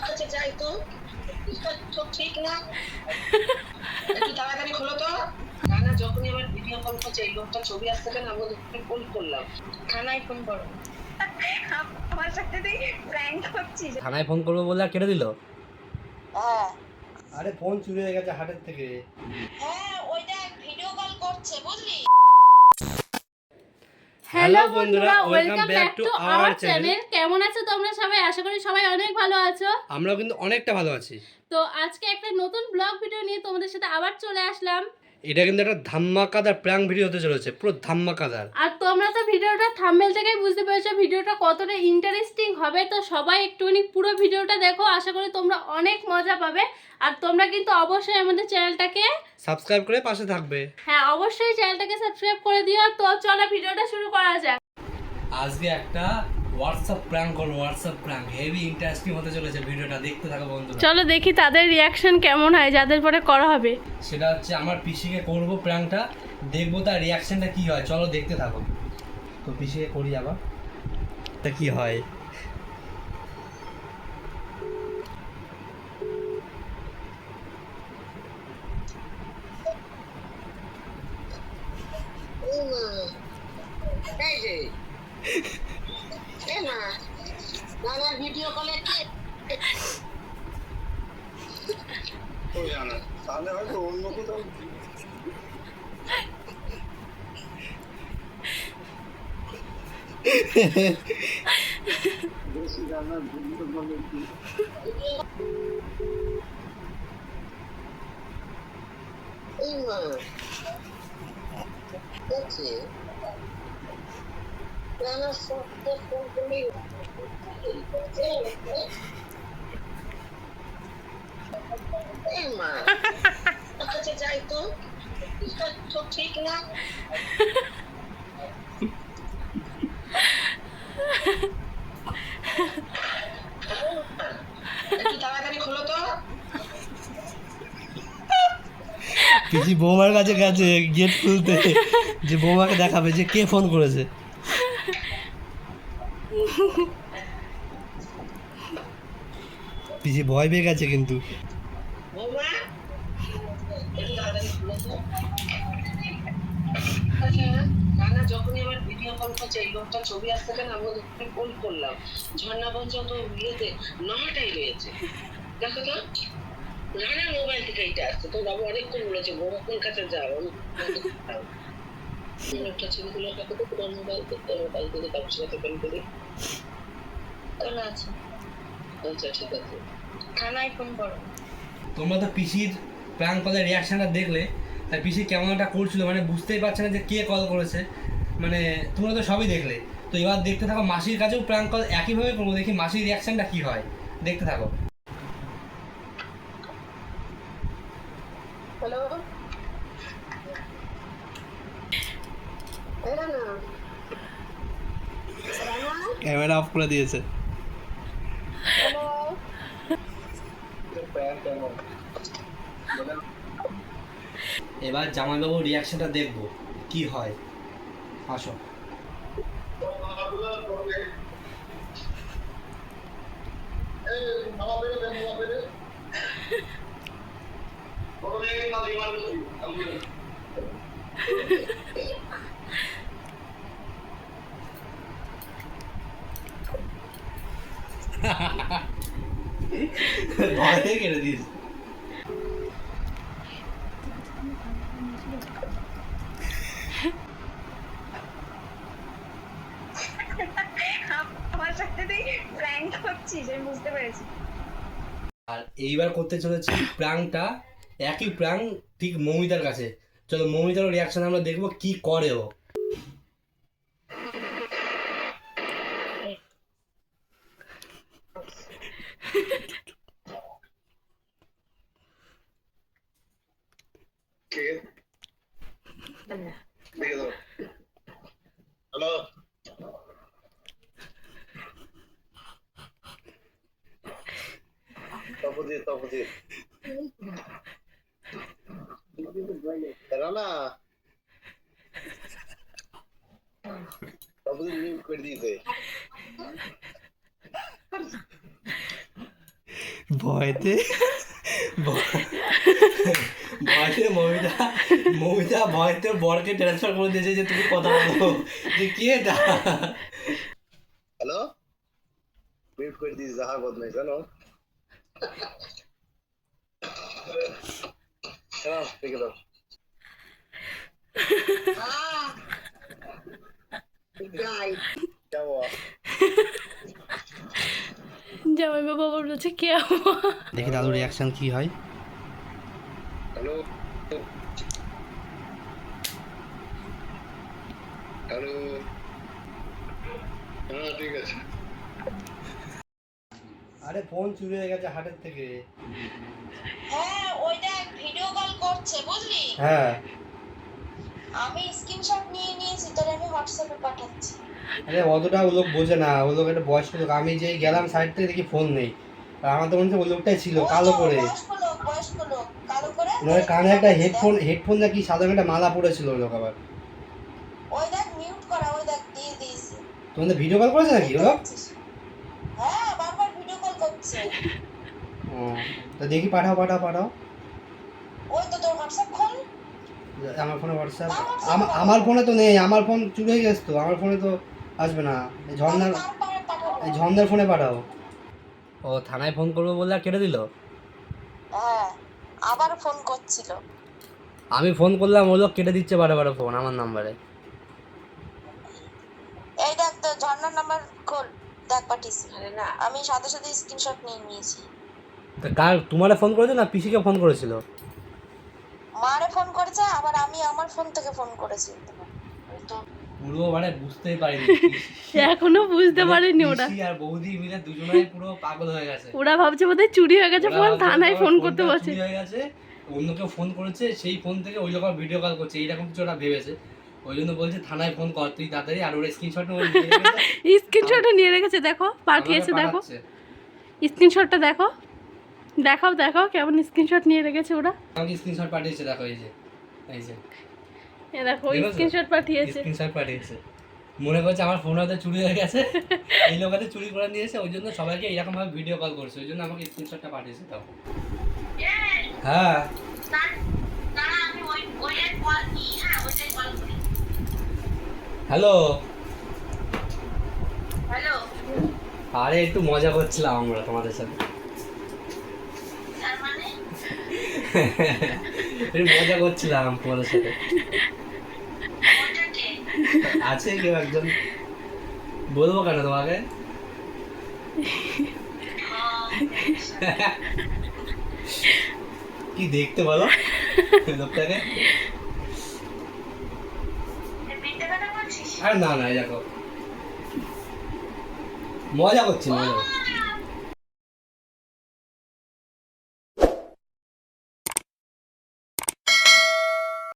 আচ্ছা যাই তো, তো ঠিক না, একটু তাড়াতাড়ি খোলো তো। না যখনই আমার ভিডিও কল করছে এই লোকটা ছবি আসছে কেন, আমি ওদেরকে ফোন করলাম। থানায় ফোন করো। আমার সাথে তুই প্র্যাঙ্ক করছিস? থানায় ফোন করবো বলে আর কেটে দিল। হ্যাঁ আরে ফোন চুরি হয়ে গেছে হাটের থেকে। হ্যাঁ, ওইটা ভিডিও কল করছে বুঝলি। হ্যালো বন্ধুরা, welcome back to our channel. কেমন আছো তোমরা সবাই? আশা করি সবাই অনেক ভালো আছো। আমরাও কিন্তু অনেকটা ভালো আছি। তো আজকে একটা নতুন ব্লগ ভিডিও নিয়ে তোমাদের সাথে আবার চলে আসলাম। এটা কিন্তু একটা ধামাকাদার প্র্যাঙ্ক ভিডিও হতে চলেছে, পুরো ধামাকাদার। আর তোমরা তো ভিডিওটা থাম্বনেল থেকেই বুঝতে পেরেছো ভিডিওটা কতটা ইন্টারেস্টিং হবে। তো সবাই একটুখানি পুরো ভিডিওটা দেখো, আশা করি তোমরা অনেক মজা পাবে। আর তোমরা কিন্তু অবশ্যই আমাদের চ্যানেলটাকে সাবস্ক্রাইব করে পাশে থাকবে। হ্যাঁ, অবশ্যই চ্যানেলটাকে সাবস্ক্রাইব করে দিও। তো চলো ভিডিওটা শুরু করা যাক। আজকে একটা হোয়াটসঅ্যাপ প্র্যাঙ্ক করবো, হোয়াটসঅ্যাপ প্র্যাঙ্ক হেভি ইন্টারেস্টিং হতে চলেছে। ভিডিওটা দেখতে থাকো বন্ধুরা। চলো দেখি তাদের রিয়াকশন কেমন হয় যাদের পরে করা হবে। সেটা হচ্ছে আমার পিসিকে করবো প্র্যাঙ্কটা, দেখবো তার রিয়াকশনটা কি হয়। চলো দেখতে থাকো। তো পিসিকে করি আবার, তা কি হয়। এই যে না না ভিডিও কলে কে ওই জানা, তাহলে হয়তো অন্য কোথাও। বেশি জানা ভিডিও কলে কি এই মা দেখছি রানা সত্য ফোন করে এই মা আচ্ছা যাই তো, তো ঠিক না, একটু তাড়াতাড়ি খোলো তো। পিসি বৌমার কাছে গেছে গেট খুলতে, যে বৌমাকে দেখাবে যে কে ফোন করেছে। পিসি ভয় পেয়ে গেছে কিন্তু। বৌমা একটু তাড়াতাড়ি খোলো তো। আচ্ছা রানা যখনই আমার ভিডিও কল করছে এই লোকটা ছবি আসছে কেন, আমি ওদেরকে ফোন করলাম। ঝর্ণা বলছে তো বিয়েতে 9টাই রয়েছে, দেখো তো রানার মোবাইল থেকে এইটা আসছে। তো বাবু অনেকক্ষণ বলেছে বৌমা কোন কাছে যাও, লোকটা ছবিগুলো দেখো তো পুরো মোবাইল থেকে, মোবাইল থেকে কারোর সাথে ফোন করি। কেন আছে? আচ্ছা ঠিক আছে, থানায় ফোন করো। তোমরা তো পিসির প্র্যাঙ্ক কলের রিয়াকশনটা দেখলে, তার পিসি কেমন একটা করছিল, মানে বুঝতেই পারছে না যে কে কল করেছে। মানে তোমরা তো সবই দেখলে, তো এবার দেখতে থাকো। মাসির কাছেও প্র্যাঙ্ক কল একইভাবে করবো, দেখি মাসির রিয়াকশনটা কি হয়। দেখতে থাকো। Hello Rana, Rana camera off করে দিয়েছে। হ্যালো এবার জামাইবাবুর রিয়াকশনটা দেখবো কি হয়। আসো। ভয়ে কেটে দিয়েছে। আমার সাথে তুই প্র্যাঙ্ক করছিস আমি বুঝতে পেরেছি। আর এইবার করতে চলেছে প্র্যাঙ্কটা, একই প্র্যাঙ্ক ঠিক মৌমিতার কাছে। চলো মৌমিতার রিয়াকশন আমরা দেখবো কি করে ও। হ্যালো তপজিৎ রানা, তপজিৎ মিউট করে দিয়েছে। ভয়তে ভয়তে মমিতা ভয়তে বরকে ট্রান্সফার করে দিয়েছে যে তুমি কথা বলো যে কি এটা। হ্যালো মিউট করে দিস যাহা বদমাই জানো হ্যাঁ ঠিক আছে কেমন জামাই বাবা বলেছে কে? দেখি দাদুর রিয়াকশন কি হয়। হ্যালো হ্যালো হ্যাঁ ঠিক আছে আরে ফোন চুরি হয়ে গেছে হাটের থেকে। হ্যাঁ ওইটা ভিডিও কল করছে বুঝলি, হ্যাঁ আমি স্ক্রিনশট নিয়ে নিয়েছি, তোর আমি হোয়াটসঅ্যাপে পাঠাচ্ছি। আরে অতটা ও লোক বোঝে না, ও লোক একটা বয়স্ক লোক। আমি যেই গেলাম সাইড থেকে দেখি ফোন নেই। আর আমার তো মনে হচ্ছে ওই লোকটাই ছিল কালো করে। বয়স্ক লোক কালো করে ওনার কানে একটা হেডফোন নাকি সাদা একটা মালা পড়েছিল ওই লোক। আবার ওই দেখ মিউট করা, ওই দেখ দিয়ে দিয়েছি। তোমাদের ভিডিও কল করেছে নাকি ও লোক? হ্যাঁ বারবার ভিডিও কল করছে। ও তো দেখি পাঠাও। ওই তো তোর হোয়াটসঅ্যাপ খোল। আমার ফোনে হোয়াটসঅ্যাপ আমার ফোনে তো নেই। আমার ফোন চুরি হয়ে গেছে তো, আমার ফোনে তো আসবে না। এই ঝর্ণার ফোনে পাঠাও। ও থানায় ফোন করবো বললে কেটে দিল। হ্যাঁ আবার ফোন করছিল। আমি ফোন করলাম ও লোক কেটে দিচ্ছে বারে ফোন আমার নাম্বারে। এই দেখ তো ঝর্ণার নাম্বার খোল, দেখ পাঠিয়েছি। না আমি সাথে সাথে স্ক্রিনশট নিয়ে নিয়েছি। তা কার তোমারে ফোন করেছে না পিসিকে ফোন করেছিল? মারে ফোন করেছে, আবার আমি আমার ফোন থেকে ফোন করেছি। তো পুরো মানে বুঝতেই পারিনি। এখনো বুঝতে পারেনি ওরা। পিসি আর বৌদি মিলে দুজনেই পুরো পাগল হয়ে গেছে। ওরা ভাবছে বোধহয় চুরি হয়ে গেছে ফোন, থানায় ফোন করতে বসে। চুরি হয়ে গেছে, অন্য কেউ ফোন করেছে, সেই ফোন থেকে ওই লোক ভিডিও কল করছে, এইরকম কিছু ওরা ভেবেছে। ওই জন্য বলছে থানায় ফোন কর তুই তাড়াতাড়ি। আর ওরা স্ক্রিনশটটা নিয়ে রেখেছে, দেখো পাঠিয়েছে, দেখো স্ক্রিনশটটা দেখো। দেখাও কেমন স্ক্রিনশট নিয়ে রেখেছে ওরা। আমাকে স্ক্রিনশট পাঠিয়েছে, দেখো এই যে এ দেখো স্ক্রিনশট পাঠিয়েছে। মনে করছে আমার ফোন হয়তো চুরি হয়ে গেছে, এই লোক হয়তো চুরি করে নিয়েছে, ওই জন্য সবাইকে এইরকম ভাবে ভিডিও কল করছে, ওই জন্য আমাকে স্ক্রিনশটটা পাঠিয়েছে। তাও হ্যাঁ হ্যালো হ্যালো আরে একটু মজা করছিলাম আমরা তোমাদের সাথে। তার মানে একটু মজা করছিলাম তোমাদের সাথে। আছে কেউ একজন, বলবো কেন তোমাকে? কি দেখতে বলো লোকটাকে? আরে না দেখো মজা করছি।